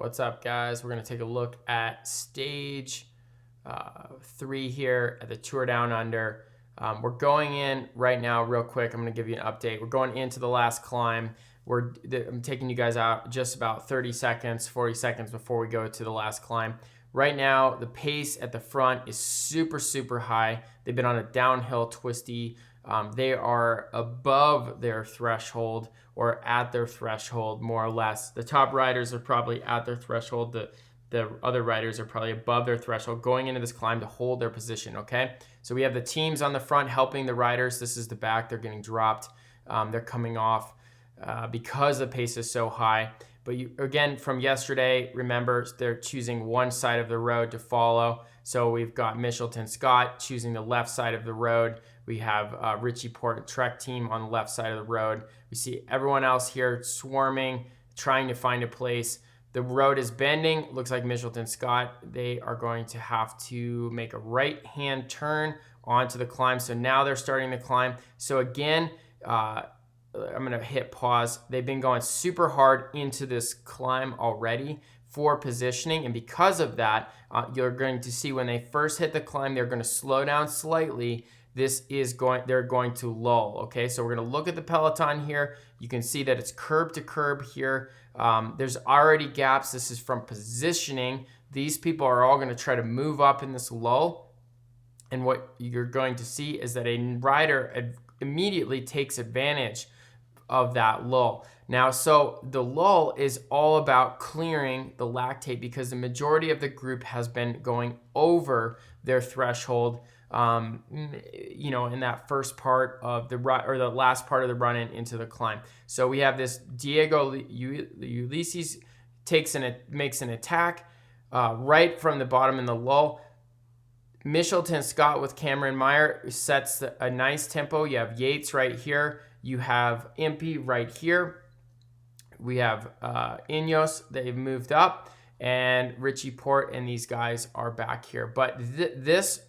What's up, guys? We're going to take a look at stage 3 here at the Tour Down Under. We're going in right now real quick. I'm going to give you an update. We're going into the last climb. I'm taking you guys out just about 30 seconds, 40 seconds before we go to the last climb. Right now, the pace at the front is super, super high. They've been on a downhill twisty. They are above their threshold or at their threshold, more or less. The top riders are probably at their threshold. The other riders are probably above their threshold going into this climb to hold their position, okay? So we have the teams on the front helping the riders. This is the back. They're getting dropped. They're coming off because the pace is so high. But again, from yesterday, remember, they're choosing one side of the road to follow. So we've got Mitchelton Scott choosing the left side of the road. We have Richie Porte Trek team on the left side of the road. We see everyone else here swarming, trying to find a place. The road is bending. Looks like Mitchelton Scott, they are going to have to make a right-hand turn onto the climb. So now they're starting to climb. So again, I'm going to hit pause. They've been going super hard into this climb already for positioning. And because of that, you're going to see when they first hit the climb, they're going to slow down slightly. They're going to lull. Okay, so we're going to look at the peloton here. You can see that it's curb to curb here. There's already gaps. This is from positioning. These people are all going to try to move up in this lull. And what you're going to see is that a rider immediately takes advantage of that lull. Now, so the lull is all about clearing the lactate because the majority of the group has been going over their threshold, in that first part of the run or the last part of the run into the climb. So we have this Diego Ulysses makes an attack right from the bottom in the lull. Mitchelton Scott with Cameron Meyer sets a nice tempo. You have Yates right here. You have Impey right here. We have Ineos. They've moved up. And Richie Porte and these guys are back here. But this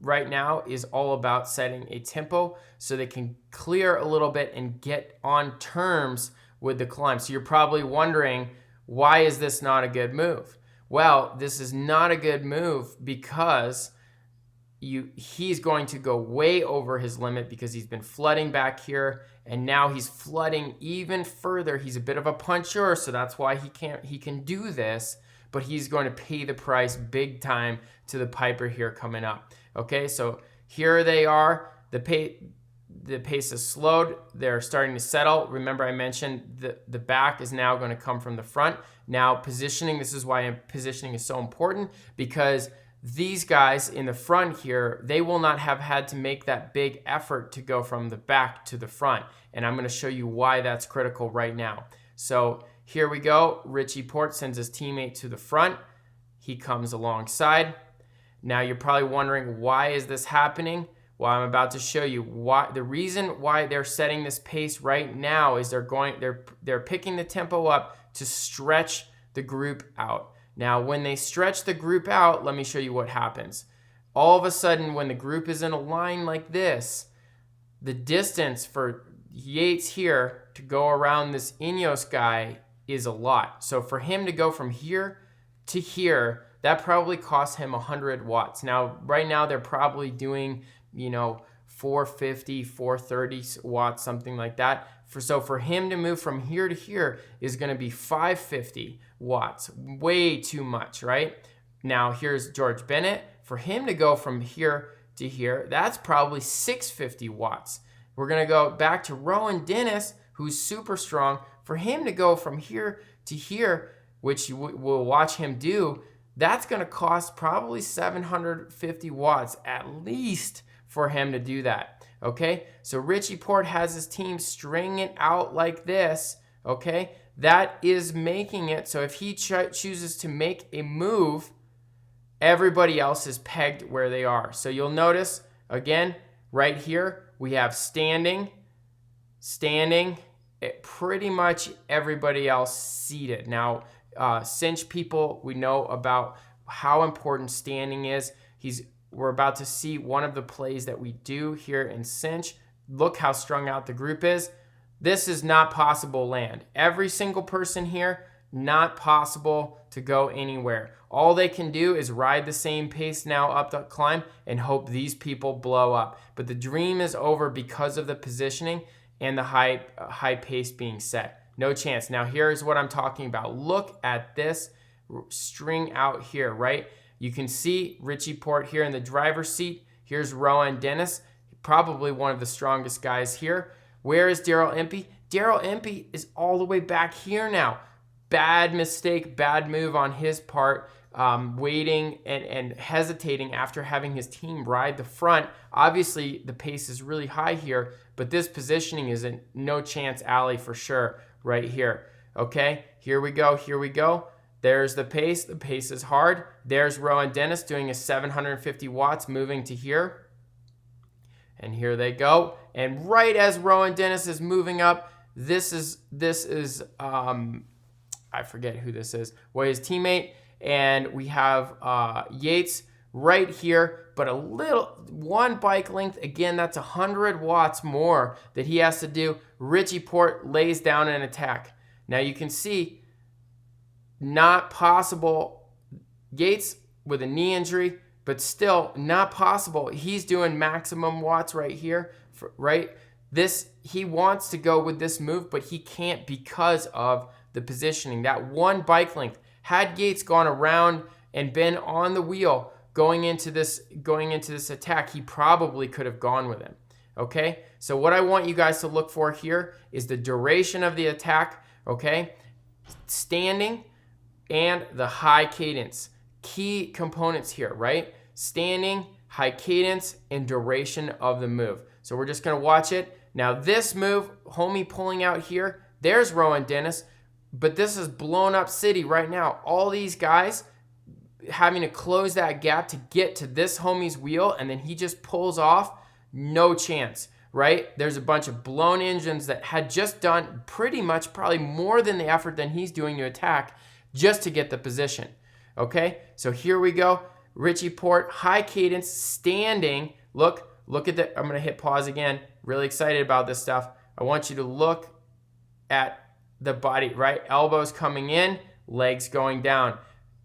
right now is all about setting a tempo so they can clear a little bit and get on terms with the climb. So you're probably wondering, why is this not a good move? Well, this is not a good move because he's going to go way over his limit because he's been flooding back here, and now he's flooding even further. He's a bit of a puncher, so that's why he can do this, but he's going to pay the price big time to the Piper here coming up. Okay, so here they are. The pace is slowed. They're starting to settle. Remember I mentioned the back is now going to come from the front. Now positioning, this is why positioning is so important, because these guys in the front here, they will not have had to make that big effort to go from the back to the front. And I'm going to show you why that's critical right now. So here we go. Richie Porte sends his teammate to the front. He comes alongside. Now you're probably wondering, why is this happening? Well, I'm about to show you why. The reason why they're setting this pace right now is they're picking the tempo up to stretch the group out. Now, when they stretch the group out, let me show you what happens. All of a sudden, when the group is in a line like this, the distance for Yates here to go around this Ineos guy is a lot. So for him to go from here to here, that probably costs him 100 watts. Now, right now, they're probably doing, 450, 430 watts, something like that. So for him to move from here to here is going to be 550 watts, way too much, right? Now here's George Bennett. For him to go from here to here, that's probably 650 watts. We're going to go back to Rowan Dennis, who's super strong. For him to go from here to here, which we'll watch him do, that's going to cost probably 750 watts at least for him to do that. Okay, so Richie Porte has his team string it out like this. Okay, that is making it so if he chooses to make a move, everybody else is pegged where they are. So you'll notice again right here we have standing, pretty much everybody else seated. Now cinch people, we know about how important standing is. We're about to see one of the plays that we do here in cinch. Look how strung out the group is. This is not possible land. Every single person here Not possible to go anywhere. All they can do is ride the same pace now up the climb and hope these people blow up. But the dream is over because of the positioning and the high pace being set. No chance. Now here's what I'm talking about. Look at this string out here, right? You can see Richie Porte here in the driver's seat. Here's Rohan Dennis, probably one of the strongest guys here. Where is Daryl Impey? Daryl Impey is all the way back here now. Bad mistake, bad move on his part, waiting and hesitating after having his team ride the front. Obviously, the pace is really high here, but this positioning is a no chance alley for sure right here. Okay, here we go, here we go. There's the pace. The pace is hard. There's Rohan Dennis doing a 750 watts moving to here. And here they go. And right as Rohan Dennis is moving up, this is I forget who this is. Well, his teammate. And we have Yates right here, but one bike length. Again, that's 100 watts more that he has to do. Richie Porte lays down an attack. Now you can see, not possible. Yates with a knee injury, but still not possible. He's doing maximum watts right here, right? He wants to go with this move, but he can't because of the positioning. That one bike length. Had Yates gone around and been on the wheel going into this attack, he probably could have gone with him. Okay? So what I want you guys to look for here is the duration of the attack, okay? Standing and the high cadence. Key components here, right? Standing, high cadence, and duration of the move. So we're just going to watch it. Now this move, homie pulling out here, there's Rohan Dennis, but this is blown up city right now. All these guys having to close that gap to get to this homie's wheel, and then he just pulls off. No chance, right? There's a bunch of blown engines that had just done pretty much probably more than the effort than he's doing to attack just to get the position. Okay, so here we go. Richie Porte, high cadence, standing. Look at that. I'm going to hit pause again. Really excited about this stuff. I want you to look at the body, right? Elbows coming in, legs going down.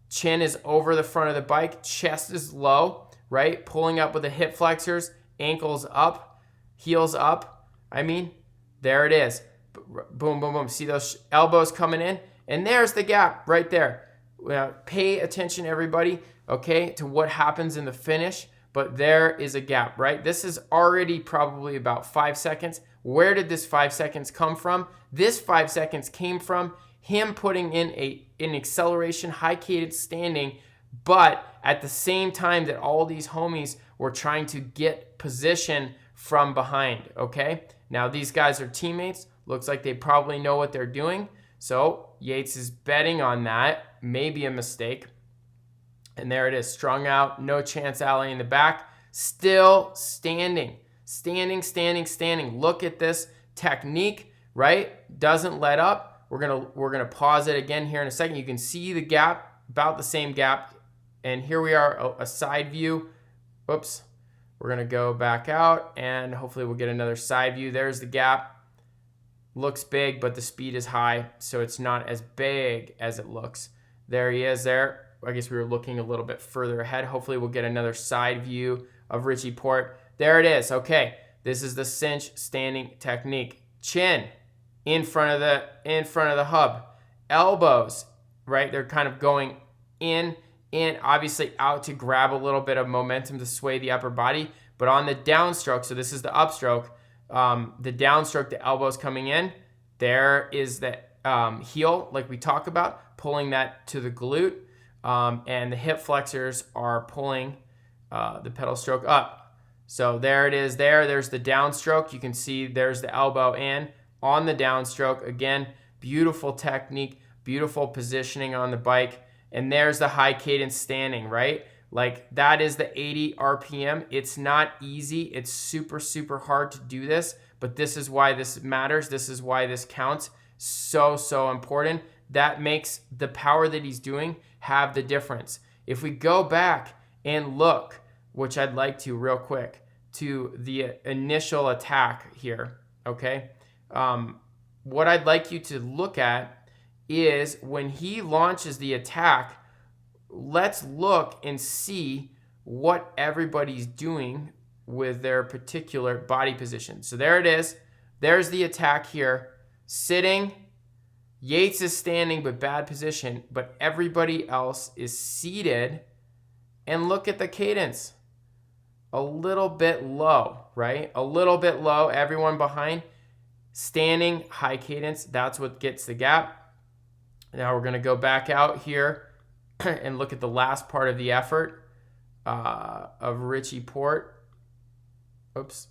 Chin is over the front of the bike. Chest is low, right? Pulling up with the hip flexors, ankles up, heels up. I mean, there it is. Boom, boom, boom. See those elbows coming in? And there's the gap right there. Pay attention, everybody, okay, to what happens in the finish. But there is a gap, right? This is already probably about 5 seconds. Where did this 5 seconds come from? This 5 seconds came from him putting in an acceleration, high cadence standing, but at the same time that all these homies were trying to get position from behind, okay? Now these guys are teammates. Looks like they probably know what they're doing. So Yates is betting on that. Maybe a mistake. And there it is, strung out, no chance alley in the back. Still standing, standing, standing, standing. Look at this technique, right? Doesn't let up. We're gonna pause it again here in a second. You can see the gap, about the same gap. And here we are, a side view. Whoops. We're gonna go back out and hopefully we'll get another side view. There's the gap. Looks big, but the speed is high, so it's not as big as it looks. There he is there. I guess we were looking a little bit further ahead. Hopefully we'll get another side view of Richie Porte. There it is. Okay, this is the cinch standing technique. Chin in front of the hub. Elbows, right? They're kind of going in, obviously out to grab a little bit of momentum to sway the upper body. But on the downstroke, so this is the upstroke, the downstroke, the elbows coming in. There is the heel, like we talk about, pulling that to the glute. And the hip flexors are pulling the pedal stroke up. So there it is there. There's the downstroke. You can see there's the elbow in on the downstroke. Again, beautiful technique, beautiful positioning on the bike. And there's the high cadence standing, right? Like that is the 80 RPM. It's not easy. It's super, super hard to do this, but this is why this matters. This is why this counts. So, so important. That makes the power that he's doing have the difference. If we go back and look, which I'd like to real quick, to the initial attack here, okay? What I'd like you to look at is when he launches the attack, let's look and see what everybody's doing with their particular body position. So there it is. There's the attack here. Sitting. Yates is standing, but bad position. But everybody else is seated. And look at the cadence. A little bit low, right? A little bit low. Everyone behind. Standing, high cadence. That's what gets the gap. Now we're going to go back out here and look at the last part of the effort of Richie Porte. Oops.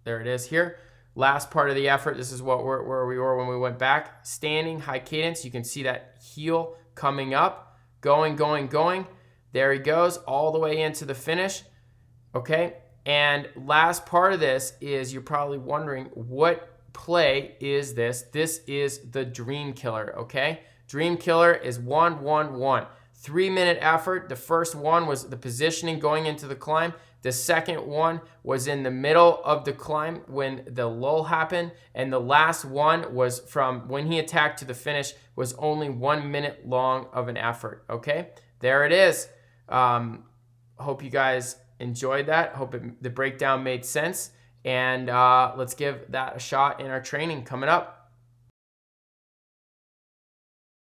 There it is here. Last part of the effort. This is where we were when we went back. Standing, high cadence. You can see that heel coming up. Going, going, going. There he goes all the way into the finish. Okay. And last part of this is you're probably wondering, what play is this? This is the Dream Killer. Okay. Dream Killer is 1-1-1. 3-minute effort. The first one was the positioning going into the climb. The second one was in the middle of the climb when the lull happened. And the last one was from when he attacked to the finish, was only 1 minute long of an effort. Okay, there it is. Hope you guys enjoyed that. Hope the breakdown made sense. And let's give that a shot in our training coming up.